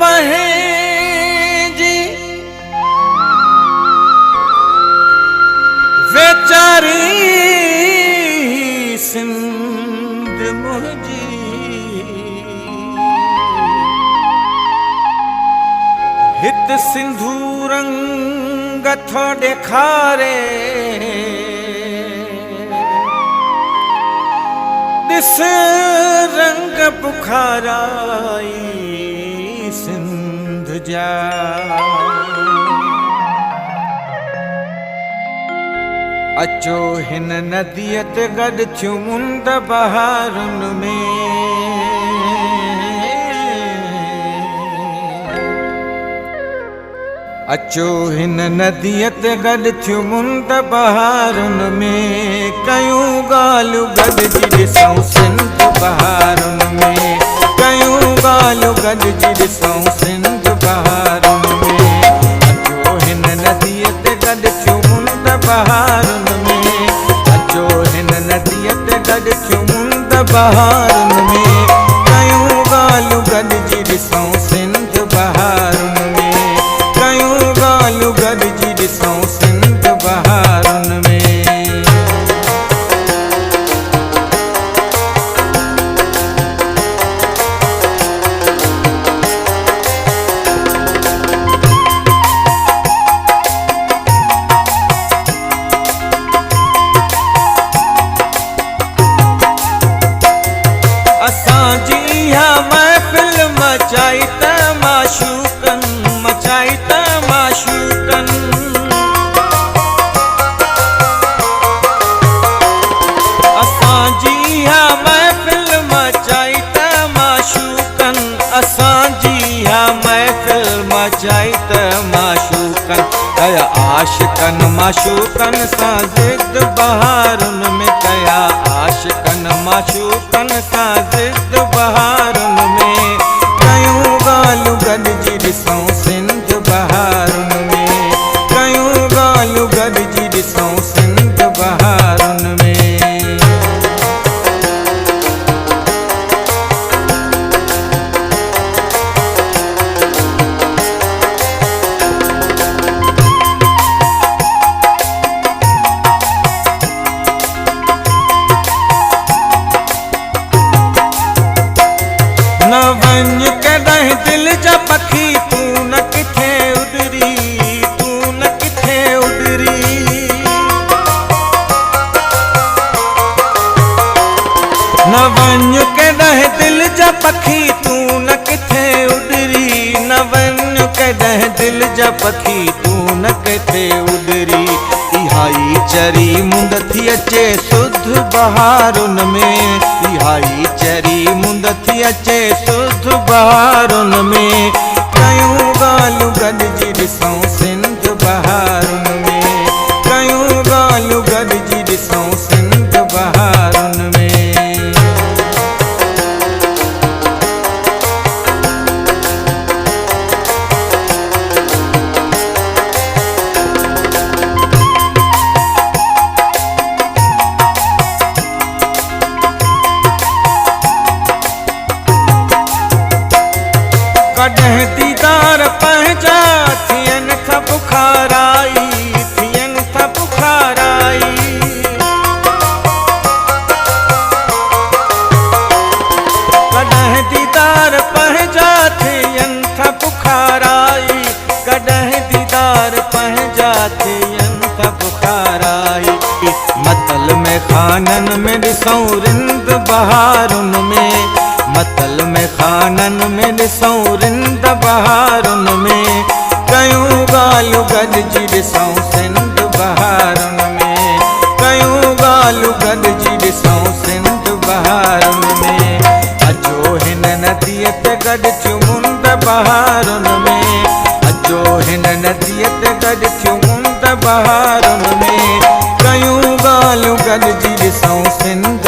पंहिंजी वेचारी सिंध मुंहिंजी हित सिंधू रंग थो ॾेखारे ॾिस रंग बुखाराई सिंध जा अचो हिन नदीअ ते गॾु थियूं मुंद बहारुनि में अचो हिन नदीअ ते गॾु थियूं मुंद बहारुनि में कयूं ॻाल्हियूं गॾिजी ॾिसूं सिंध बहारुनि में कयूं ॻाल्हियूं गॾिजी ॾिसूं सिंध बहारुनि में अचो हिन नदीअ ते गॾु थियूं मुंद बहारुनि में अचो हिन नदीअ ते गॾु थियूं मुंद बहारुनि में कयूं ॻाल्हियूं गॾिजी ॾिसूं सिंध बहारुनि में कयूं ॻाल्हियूं गॾिजी ॾिसूं सिंध बहारुनि में असांजी इहा महफ़िल मचाई त माशूक़नि मचाई त माशूक़नि असांजी इहा महफ़िल मचाई त माशूक़नि असांजी इहा महफ़िल मचाई त माशूक़नि कया आशिक़नि माशूक़नि सां ज़िद बहारुनि में कया आशिक़नि माशूक़नि सां ज़िद बहारुनि में कयूं ॻाल्हियूं गॾिजी ॾिसूं सिंध बहारुनि में कयूं ॻाल्हियूं गॾिजी ॾिसूं सिंध बहारुनि में न वञ कॾहिं दिलि जा पखी तूं न किथे उॾरी तूं न किथे उॾरी न वञ कॾहिं दिलि जा पखी तूं न किथे उॾरी न वञ कॾहिं दिलि जा पखी तूं न किथे उॾरी इहाई चरी मुंद थी अचे सुध बहारुनि में इहाई चरी मुंद थी अचे सुध बहारुनि में कयूं ॻाल्हियूं गॾिजी ॾिसूं सिंध बहारुनि में कयूं ॻाल्हियूं गॾिजी ॾिसूं सिंध बहारुनि में कॾहिं दीदार पंहिंजा थियनि था बुखाराई थियनि था बुखाराई कॾहिं दीदार पंहिंजा थियनि था बुखाराई कॾहिं दीदार पंहिंजा थियनि था बुखाराई मतल में खाननि में ॾिसूं रिंद बहारुनि में मतल में खाननि में ॾिसूं रिंद बहारुनि में कयूं ॻाल्हियूं गॾिजी ॾिसूं सिंध बहारुनि में कयूं ॻाल्हियूं गॾिजी ॾिसूं सिंध बहारुनि में अचो हिन नदीअ ते गॾु थियूं मुंद बहारुनि में अचो हिन नदीअ ते गॾु थियूं मुंद बहारुनि में कयूं ॻाल्हियूं गॾिजी ॾिसूं सिंध